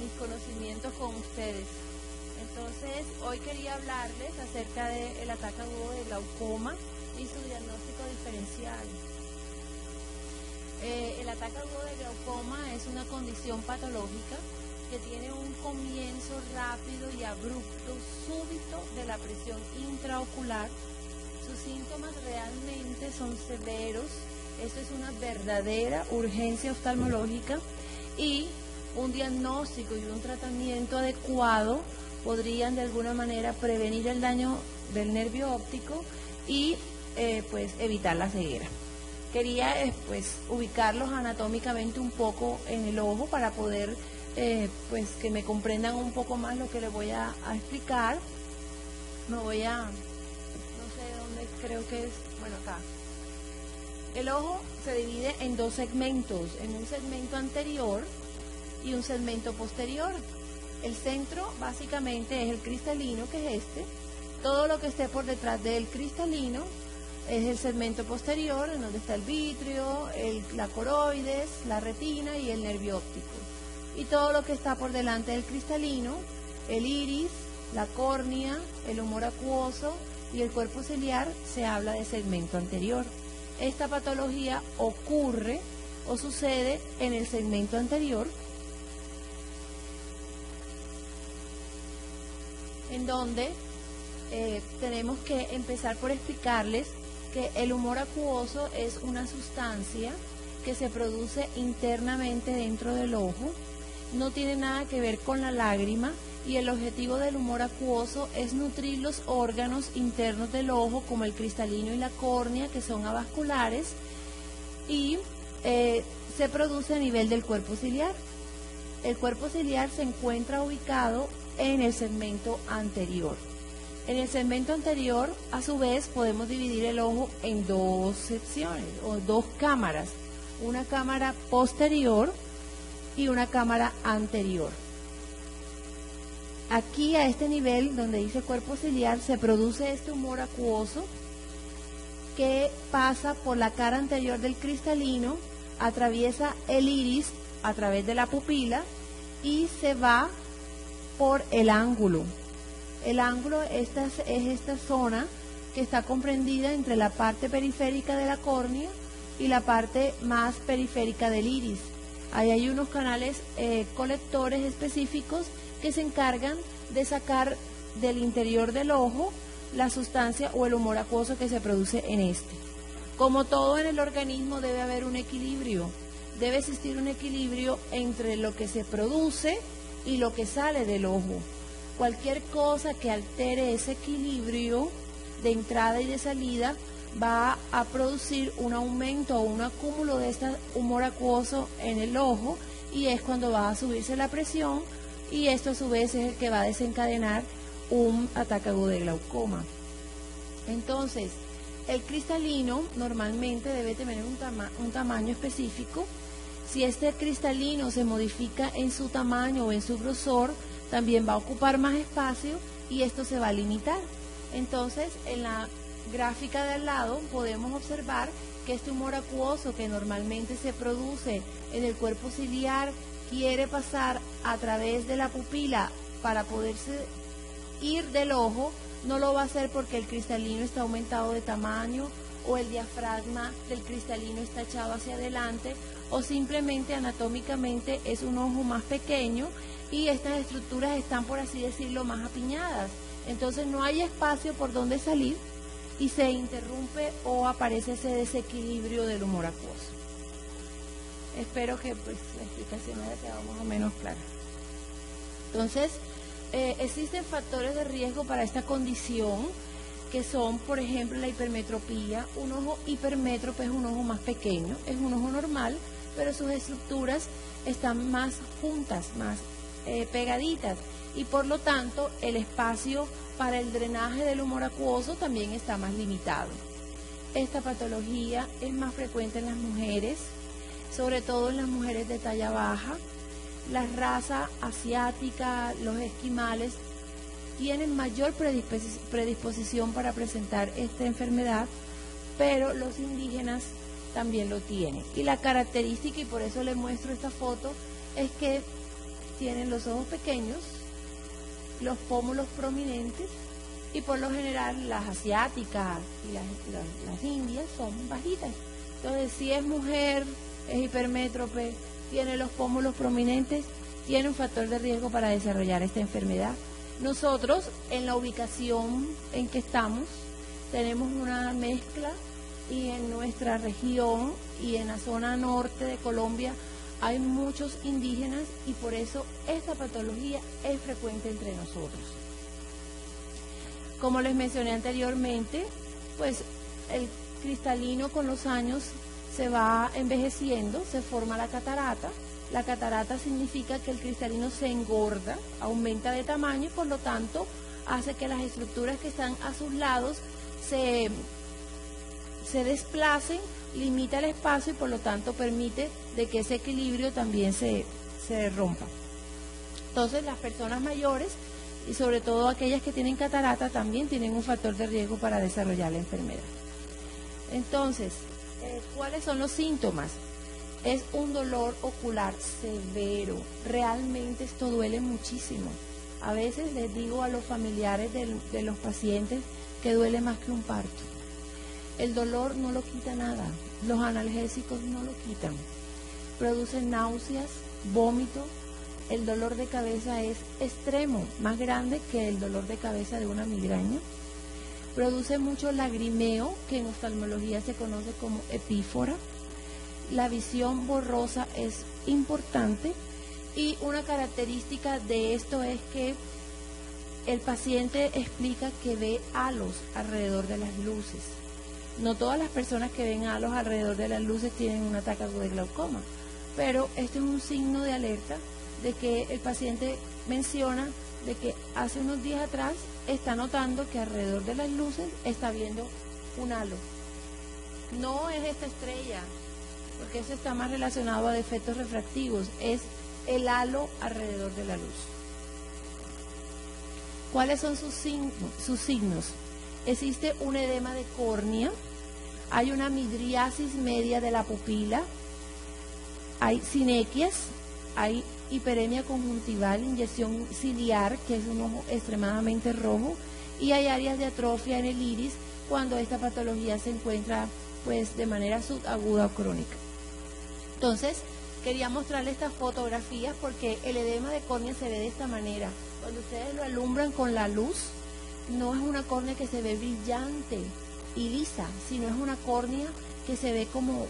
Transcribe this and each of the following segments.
mis conocimientos con ustedes. Entonces, hoy quería hablarles acerca del ataque agudo de glaucoma y su diagnóstico diferencial. El ataque agudo de glaucoma es una condición patológica que tiene un comienzo rápido y abrupto, súbito de la presión intraocular. Sus síntomas realmente son severos. Esto es una verdadera urgencia oftalmológica y un diagnóstico y un tratamiento adecuado podrían de alguna manera prevenir el daño del nervio óptico y pues evitar la ceguera. Quería pues ubicarlos anatómicamente un poco en el ojo para poder pues que me comprendan un poco más lo que les voy a explicar. No sé dónde creo que es, bueno, acá. El ojo se divide en dos segmentos, en un segmento anterior y un segmento posterior. El centro básicamente es el cristalino, que es este. Todo lo que esté por detrás del cristalino es el segmento posterior, en donde está el vitrio, la coroides, la retina y el nervio óptico. Y todo lo que está por delante del cristalino, el iris, la córnea, el humor acuoso y el cuerpo ciliar, se habla de segmento anterior. Esta patología ocurre o sucede en el segmento anterior, en donde tenemos que empezar por explicarles que el humor acuoso es una sustancia que se produce internamente dentro del ojo, no tiene nada que ver con la lágrima, y el objetivo del humor acuoso es nutrir los órganos internos del ojo, como el cristalino y la córnea, que son avasculares, y se produce a nivel del cuerpo ciliar. El cuerpo ciliar se encuentra ubicado en el segmento anterior. En el segmento anterior, a su vez, podemos dividir el ojo en dos secciones o dos cámaras, una cámara posterior y una cámara anterior. Aquí, a este nivel donde dice cuerpo ciliar, se produce este humor acuoso que pasa por la cara anterior del cristalino, atraviesa el iris a través de la pupila y se va por el ángulo. El ángulo es esta zona que está comprendida entre la parte periférica de la córnea y la parte más periférica del iris. Ahí hay unos canales colectores específicos que se encargan de sacar del interior del ojo la sustancia o el humor acuoso que se produce en este. Como todo en el organismo, debe haber un equilibrio. Debe existir un equilibrio entre lo que se produce y lo que sale del ojo. Cualquier cosa que altere ese equilibrio de entrada y de salida va a producir un aumento o un acúmulo de este humor acuoso en el ojo, y es cuando va a subirse la presión, y esto a su vez es el que va a desencadenar un ataque agudo de glaucoma. Entonces, el cristalino normalmente debe tener un tamaño específico. Si este cristalino se modifica en su tamaño o en su grosor, también va a ocupar más espacio y esto se va a limitar. Entonces, en la gráfica de al lado podemos observar que este humor acuoso que normalmente se produce en el cuerpo ciliar quiere pasar a través de la pupila para poderse ir del ojo. No lo va a hacer porque el cristalino está aumentado de tamaño, o el diafragma del cristalino está echado hacia adelante, o simplemente anatómicamente es un ojo más pequeño y estas estructuras están, por así decirlo, más apiñadas. Entonces no hay espacio por donde salir y se interrumpe o aparece ese desequilibrio del humor acuoso. Espero que pues la explicación haya quedado más o menos clara. Entonces, existen factores de riesgo para esta condición, que son, por ejemplo, la hipermetropía. Un ojo hipermétrope es un ojo más pequeño, es un ojo normal, pero sus estructuras están más juntas, más pegaditas, y por lo tanto el espacio para el drenaje del humor acuoso también está más limitado. Esta patología es más frecuente en las mujeres, sobre todo en las mujeres de talla baja. La raza asiática, los esquimales, tienen mayor predisposición para presentar esta enfermedad, pero los indígenas también lo tienen. Y la característica, y por eso les muestro esta foto, es que tienen los ojos pequeños, los pómulos prominentes, y por lo general las asiáticas y las indias son bajitas. Entonces, si es mujer, es hipermétrope, tiene los pómulos prominentes, tiene un factor de riesgo para desarrollar esta enfermedad. Nosotros, en la ubicación en que estamos, tenemos una mezcla, y en nuestra región y en la zona norte de Colombia hay muchos indígenas, y por eso esta patología es frecuente entre nosotros. Como les mencioné anteriormente, pues el cristalino con los años se va envejeciendo, se forma la catarata. La catarata significa que el cristalino se engorda, aumenta de tamaño, y por lo tanto hace que las estructuras que están a sus lados se desplacen, limita el espacio y por lo tanto permite de que ese equilibrio también se rompa. Entonces, las personas mayores y sobre todo aquellas que tienen catarata también tienen un factor de riesgo para desarrollar la enfermedad. Entonces, ¿cuáles son los síntomas? Es un dolor ocular severo. Realmente esto duele muchísimo. A veces les digo a los familiares de los pacientes que duele más que un parto. El dolor no lo quita nada. Los analgésicos no lo quitan. Producen náuseas, vómito. El dolor de cabeza es extremo, más grande que el dolor de cabeza de una migraña. Produce mucho lagrimeo, que en oftalmología se conoce como epífora. La visión borrosa es importante, y una característica de esto es que el paciente explica que ve halos alrededor de las luces. No todas las personas que ven halos alrededor de las luces tienen un ataque agudo de glaucoma, pero este es un signo de alerta de que el paciente menciona de que hace unos días atrás está notando que alrededor de las luces está viendo un halo. No es esta estrella, porque eso está más relacionado a defectos refractivos, es el halo alrededor de la luz. ¿Cuáles son sus signos? Existe un edema de córnea, hay una midriasis media de la pupila, hay sinequias, hay hiperemia conjuntival, inyección ciliar, que es un ojo extremadamente rojo, y hay áreas de atrofia en el iris cuando esta patología se encuentra pues de manera subaguda o crónica. Entonces, quería mostrarles estas fotografías porque el edema de córnea se ve de esta manera. Cuando ustedes lo alumbran con la luz, no es una córnea que se ve brillante y lisa, sino es una córnea que se ve como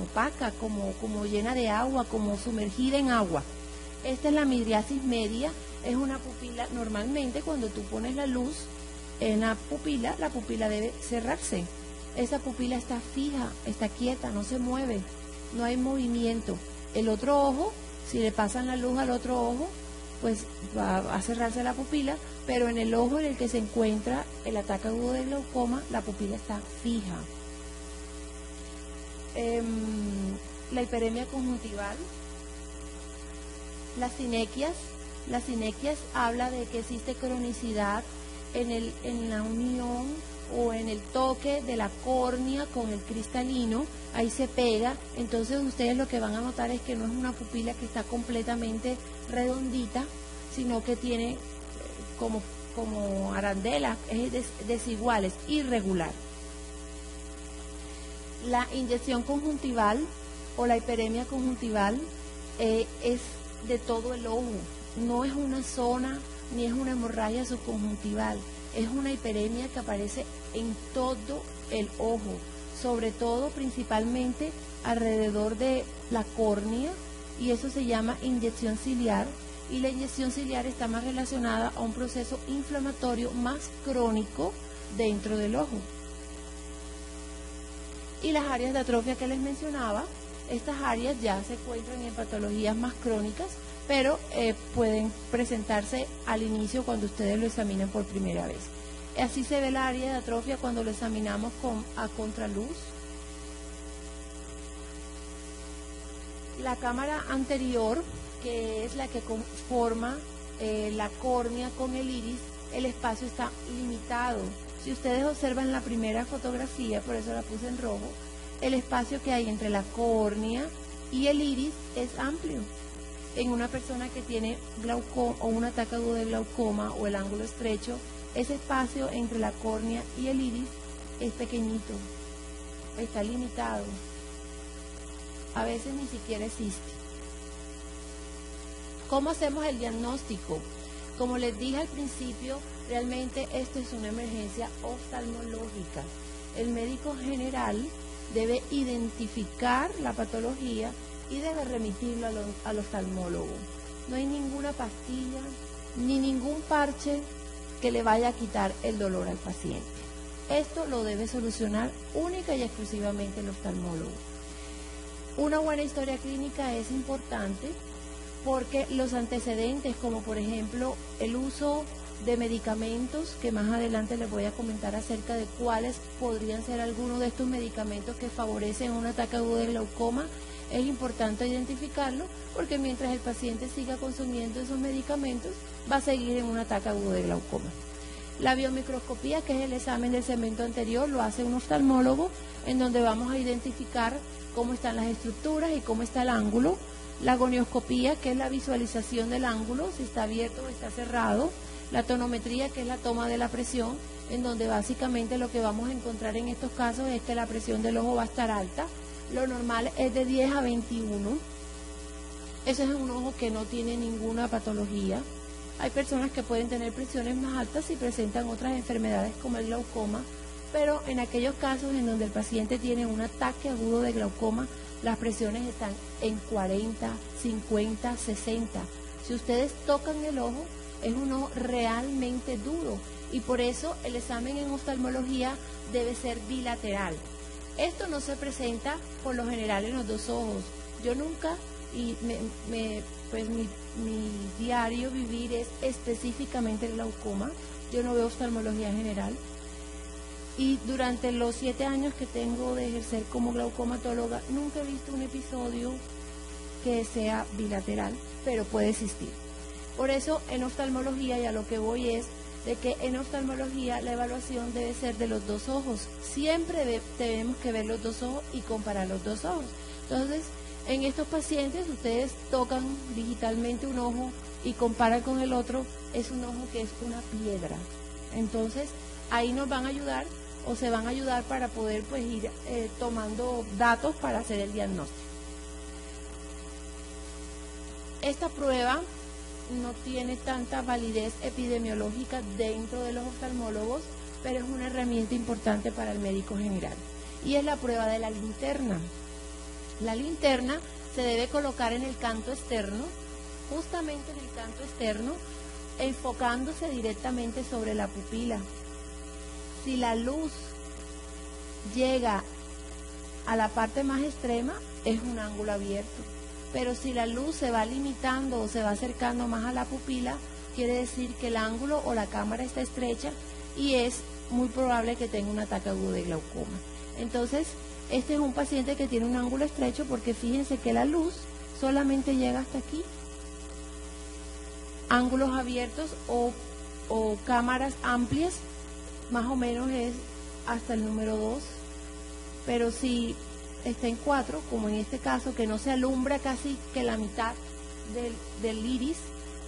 opaca, como llena de agua, como sumergida en agua. Esta es la midriasis media, es una pupila. Normalmente cuando tú pones la luz en la pupila debe cerrarse. Esa pupila está fija, está quieta, no se mueve, no hay movimiento. El otro ojo, si le pasan la luz al otro ojo, pues va a cerrarse la pupila, pero en el ojo en el que se encuentra el ataque agudo de glaucoma, la pupila está fija. La hiperemia conjuntival, las sinequias habla de que existe cronicidad en la unión o en el toque de la córnea con el cristalino, ahí se pega. Entonces ustedes lo que van a notar es que no es una pupila que está completamente redondita, sino que tiene como arandelas, es desigual, es irregular. La inyección conjuntival o la hiperemia conjuntival es de todo el ojo, no es una zona ni es una hemorragia subconjuntival, es una hiperemia que aparece en todo el ojo, sobre todo principalmente alrededor de la córnea, y eso se llama inyección ciliar, y la inyección ciliar está más relacionada a un proceso inflamatorio más crónico dentro del ojo. Y las áreas de atrofia que les mencionaba, estas áreas ya se encuentran en patologías más crónicas, pero pueden presentarse al inicio cuando ustedes lo examinan por primera vez. Así se ve la área de atrofia cuando lo examinamos a contraluz. La cámara anterior, que es la que conforma la córnea con el iris, el espacio está limitado. Si ustedes observan la primera fotografía, por eso la puse en rojo, el espacio que hay entre la córnea y el iris es amplio. en una persona que tiene glaucoma o un ataque agudo de glaucoma o el ángulo estrecho, ese espacio entre la córnea y el iris es pequeñito, está limitado, a veces ni siquiera existe. ¿Cómo hacemos el diagnóstico? Como les dije al principio, realmente esto es una emergencia oftalmológica. El médico general debe identificar la patología y debe remitirlo al oftalmólogo. No hay ninguna pastilla ni ningún parche que le vaya a quitar el dolor al paciente. Esto lo debe solucionar única y exclusivamente el oftalmólogo. Una buena historia clínica es importante porque los antecedentes, como por ejemplo el uso de medicamentos, que más adelante les voy a comentar acerca de cuáles podrían ser algunos de estos medicamentos que favorecen un ataque agudo de glaucoma, es importante identificarlo porque mientras el paciente siga consumiendo esos medicamentos va a seguir en un ataque agudo de glaucoma. La biomicroscopía, que es el examen del segmento anterior, lo hace un oftalmólogo, en donde vamos a identificar cómo están las estructuras y cómo está el ángulo. La gonioscopía, que es la visualización del ángulo, si está abierto o está cerrado. La tonometría, que es la toma de la presión, en donde básicamente lo que vamos a encontrar en estos casos es que la presión del ojo va a estar alta. Lo normal es de 10 a 21. Ese es un ojo que no tiene ninguna patología. Hay personas que pueden tener presiones más altas y presentan otras enfermedades como el glaucoma, pero en aquellos casos en donde el paciente tiene un ataque agudo de glaucoma, las presiones están en 40, 50, 60. Si ustedes tocan el ojo, es un ojo realmente duro y por eso el examen en oftalmología debe ser bilateral. Esto no se presenta por lo general en los dos ojos. Yo nunca, y pues mi diario vivir es específicamente el glaucoma. Yo no veo oftalmología general. Y durante los 7 años que tengo de ejercer como glaucomatóloga, nunca he visto un episodio que sea bilateral, pero puede existir. Por eso en oftalmología, y a lo que voy es de que en oftalmología la evaluación debe ser de los dos ojos. Siempre tenemos que ver los dos ojos y comparar los dos ojos. Entonces, en estos pacientes ustedes tocan digitalmente un ojo y comparan con el otro, es un ojo que es una piedra. Entonces, ahí nos van a ayudar o se van a ayudar para poder pues ir tomando datos para hacer el diagnóstico. Esta prueba no tiene tanta validez epidemiológica dentro de los oftalmólogos, pero es una herramienta importante para el médico general. Y es la prueba de la linterna. La linterna se debe colocar en el canto externo, justamente en el canto externo, enfocándose directamente sobre la pupila. Si la luz llega a la parte más extrema, es un ángulo abierto. Pero si la luz se va limitando o se va acercando más a la pupila, quiere decir que el ángulo o la cámara está estrecha y es muy probable que tenga un ataque agudo de glaucoma. Entonces, este es un paciente que tiene un ángulo estrecho porque fíjense que la luz solamente llega hasta aquí. Ángulos abiertos o cámaras amplias, más o menos es hasta el número 2, pero si está en 4, como en este caso, que no se alumbra casi que la mitad del iris,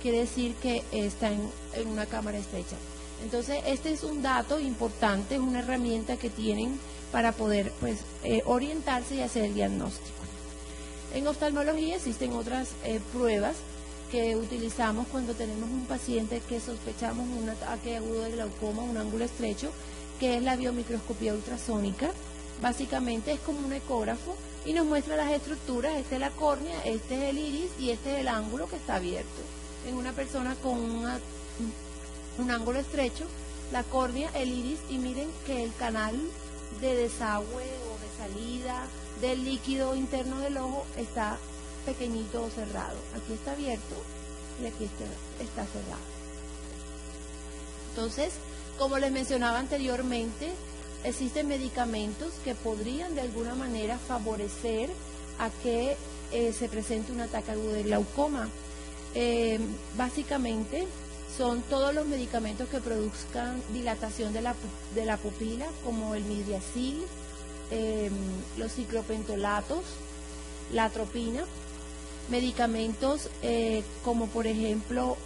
quiere decir que está en una cámara estrecha. Entonces, este es un dato importante, es una herramienta que tienen para poder pues orientarse y hacer el diagnóstico. En oftalmología existen otras pruebas que utilizamos cuando tenemos un paciente que sospechamos un ataque agudo de glaucoma, un ángulo estrecho, que es la biomicroscopía ultrasónica. Básicamente es como un ecógrafo y nos muestra las estructuras. Esta es la córnea, este es el iris y este es el ángulo que está abierto. En una persona con un ángulo estrecho, la córnea, el iris, y miren que el canal de desagüe o de salida del líquido interno del ojo está pequeñito o cerrado. Aquí está abierto y aquí está cerrado. Entonces, como les mencionaba anteriormente, existen medicamentos que podrían de alguna manera favorecer a que se presente un ataque agudo de glaucoma. Básicamente son todos los medicamentos que produzcan dilatación de la pupila, como el midiacil, los ciclopentolatos, la atropina. medicamentos como por ejemplo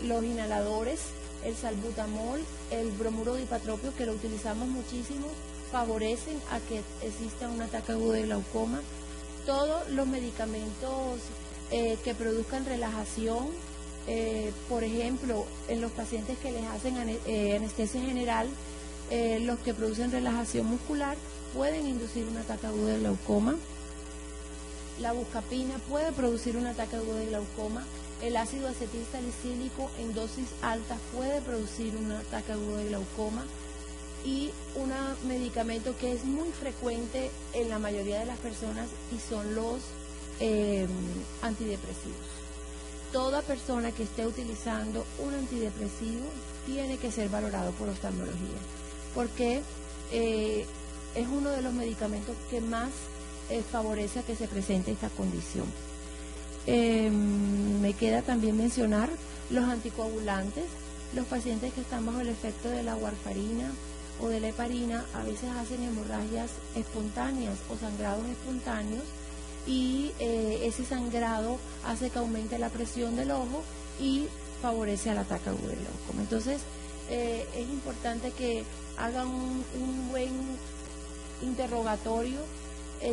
los inhaladores, el salbutamol, el bromuro de hipatropio, que lo utilizamos muchísimo, favorecen a que exista un ataque agudo de glaucoma. Todos los medicamentos que produzcan relajación, por ejemplo, en los pacientes que les hacen anestesia general, los que producen relajación muscular pueden inducir un ataque agudo de glaucoma. La buscapina puede producir un ataque agudo de glaucoma. El ácido acetil salicílico en dosis altas puede producir un ataque agudo de glaucoma. Y un medicamento que es muy frecuente en la mayoría de las personas y son los antidepresivos. Toda persona que esté utilizando un antidepresivo tiene que ser valorado por oftalmología, porque es uno de los medicamentos que más favorece a que se presente esta condición. Me queda también mencionar los anticoagulantes. Los pacientes que están bajo el efecto de la warfarina o de la heparina a veces hacen hemorragias espontáneas o sangrados espontáneos, y ese sangrado hace que aumente la presión del ojo y favorece al ataque agudo del glaucoma. Entonces es importante que hagan un buen interrogatorio,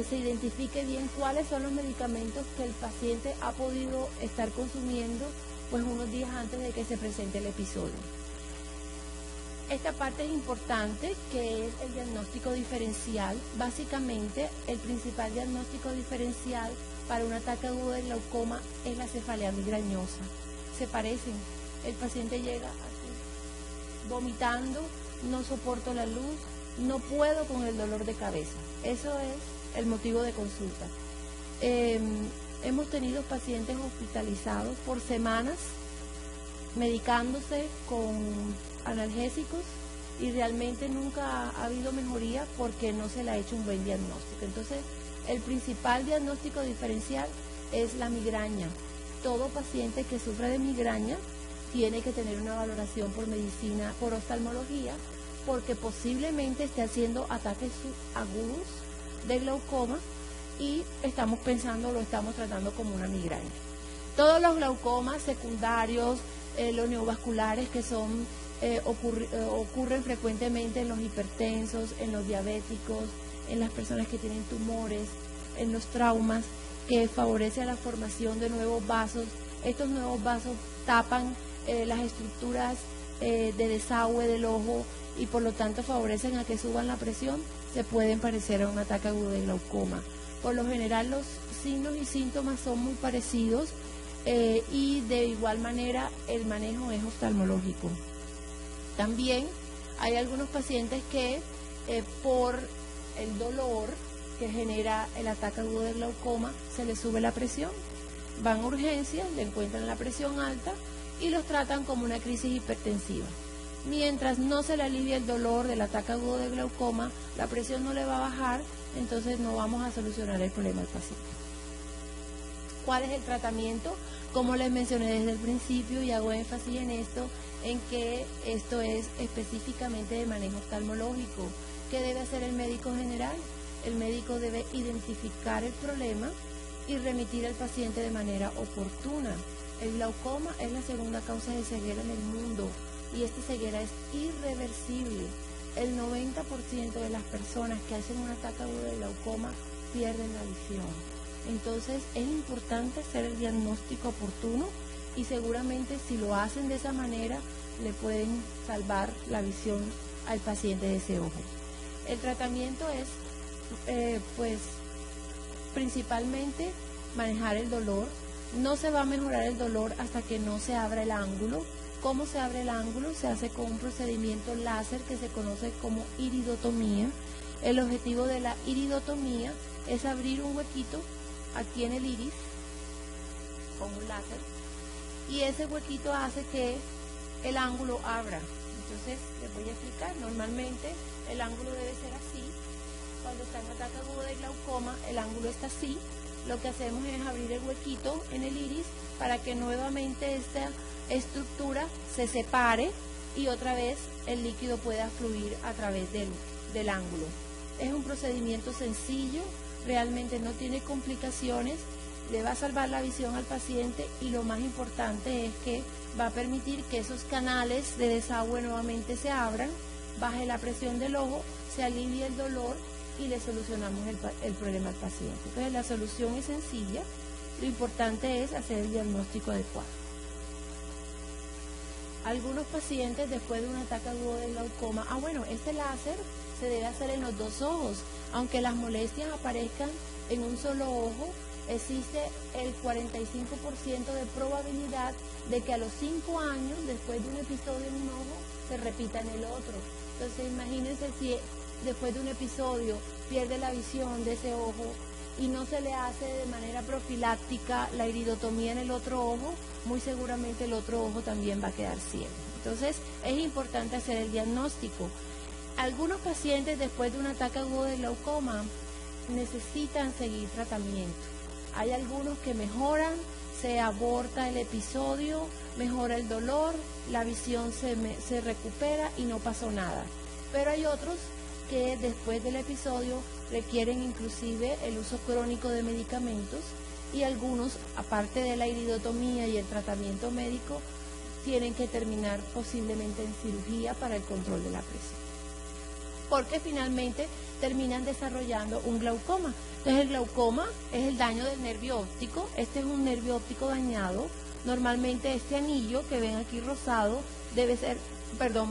se identifique bien cuáles son los medicamentos que el paciente ha podido estar consumiendo pues unos días antes de que se presente el episodio. Esta parte es importante, que es el diagnóstico diferencial. Básicamente, el principal diagnóstico diferencial para un ataque agudo de glaucoma es la cefalea migrañosa. Se parecen. El paciente llega así, vomitando, no soporto la luz, no puedo con el dolor de cabeza. Eso es el motivo de consulta. Hemos tenido pacientes hospitalizados por semanas, medicándose con analgésicos, y realmente nunca ha habido mejoría porque no se le ha hecho un buen diagnóstico. Entonces, el principal diagnóstico diferencial es la migraña. Todo paciente que sufra de migraña tiene que tener una valoración por medicina, por oftalmología, porque posiblemente esté haciendo ataques agudos de glaucoma y lo estamos tratando como una migraña. Todos los glaucomas secundarios, los neovasculares, que son ocurren frecuentemente en los hipertensos, en los diabéticos, en las personas que tienen tumores, en los traumas, que favorece a la formación de nuevos vasos. Estos nuevos vasos tapan las estructuras de desagüe del ojo y por lo tanto favorecen a que suban la presión. Se pueden parecer a un ataque agudo de glaucoma. Por lo general los signos y síntomas son muy parecidos, y de igual manera el manejo es oftalmológico. También hay algunos pacientes que por el dolor que genera el ataque agudo de glaucoma se les sube la presión, van a urgencias, le encuentran la presión alta y los tratan como una crisis hipertensiva. Mientras no se le alivie el dolor del ataque agudo de glaucoma, la presión no le va a bajar, entonces no vamos a solucionar el problema del paciente. ¿Cuál es el tratamiento? Como les mencioné desde el principio, y hago énfasis en esto, en que esto es específicamente de manejo oftalmológico. ¿Qué debe hacer el médico general? El médico debe identificar el problema y remitir al paciente de manera oportuna. El glaucoma es la segunda causa de ceguera en el mundo y esta ceguera es irreversible. El 90% de las personas que hacen un ataque agudo de glaucoma pierden la visión. Entonces es importante hacer el diagnóstico oportuno y seguramente si lo hacen de esa manera le pueden salvar la visión al paciente de ese ojo. El tratamiento es principalmente manejar el dolor. No se va a mejorar el dolor hasta que no se abra el ángulo. ¿Cómo se abre el ángulo? Se hace con un procedimiento láser que se conoce como iridotomía. El objetivo de la iridotomía es abrir un huequito aquí en el iris con un láser y ese huequito hace que el ángulo abra. Entonces les voy a explicar. Normalmente el ángulo debe ser así. Cuando está en ataque agudo de glaucoma el ángulo está así. Lo que hacemos es abrir el huequito en el iris para que nuevamente esta estructura se separe y otra vez el líquido pueda fluir a través del ángulo. Es un procedimiento sencillo, realmente no tiene complicaciones le va a salvar la visión al paciente y lo más importante es que va a permitir que esos canales de desagüe nuevamente se abran, baje la presión del ojo, se alivie el dolor y le solucionamos el problema al paciente. Entonces la solución es sencilla, lo importante es hacer el diagnóstico adecuado. Algunos pacientes después de un ataque agudo de glaucoma, este láser se debe hacer en los dos ojos, aunque las molestias aparezcan en un solo ojo, existe el 45% de probabilidad de que a los 5 años, después de un episodio en un ojo, se repita en el otro. Entonces imagínense si después de un episodio pierde la visión de ese ojo y no se le hace de manera profiláctica la iridotomía en el otro ojo, muy seguramente el otro ojo también va a quedar ciego. Entonces es importante hacer el diagnóstico. Algunos pacientes después de un ataque agudo de glaucoma necesitan seguir tratamiento. Hay algunos que mejoran, se aborta el episodio, mejora el dolor, la visión se recupera y no pasó nada. Pero hay otros que después del episodio requieren inclusive el uso crónico de medicamentos y algunos, aparte de la iridotomía y el tratamiento médico, tienen que terminar posiblemente en cirugía para el control de la presión, porque finalmente terminan desarrollando un glaucoma. Entonces el glaucoma es el daño del nervio óptico. Este es un nervio óptico dañado. Normalmente este anillo que ven aquí rosado debe ser,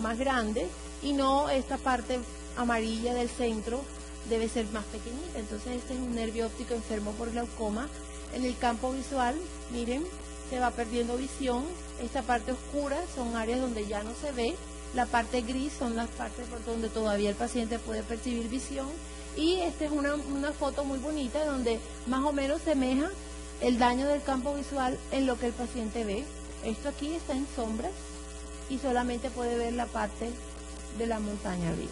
más grande, y no esta parte amarilla del centro debe ser más pequeñita. Entonces este es un nervio óptico enfermo por glaucoma. En el campo visual, miren, se va perdiendo visión. Esta parte oscura son áreas donde ya no se ve. La parte gris son las partes por donde todavía el paciente puede percibir visión. Y esta es una foto muy bonita donde más o menos semeja el daño del campo visual en lo que el paciente ve. Esto aquí está en sombras y solamente puede ver la parte de la montaña arriba.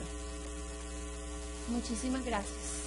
Muchísimas gracias.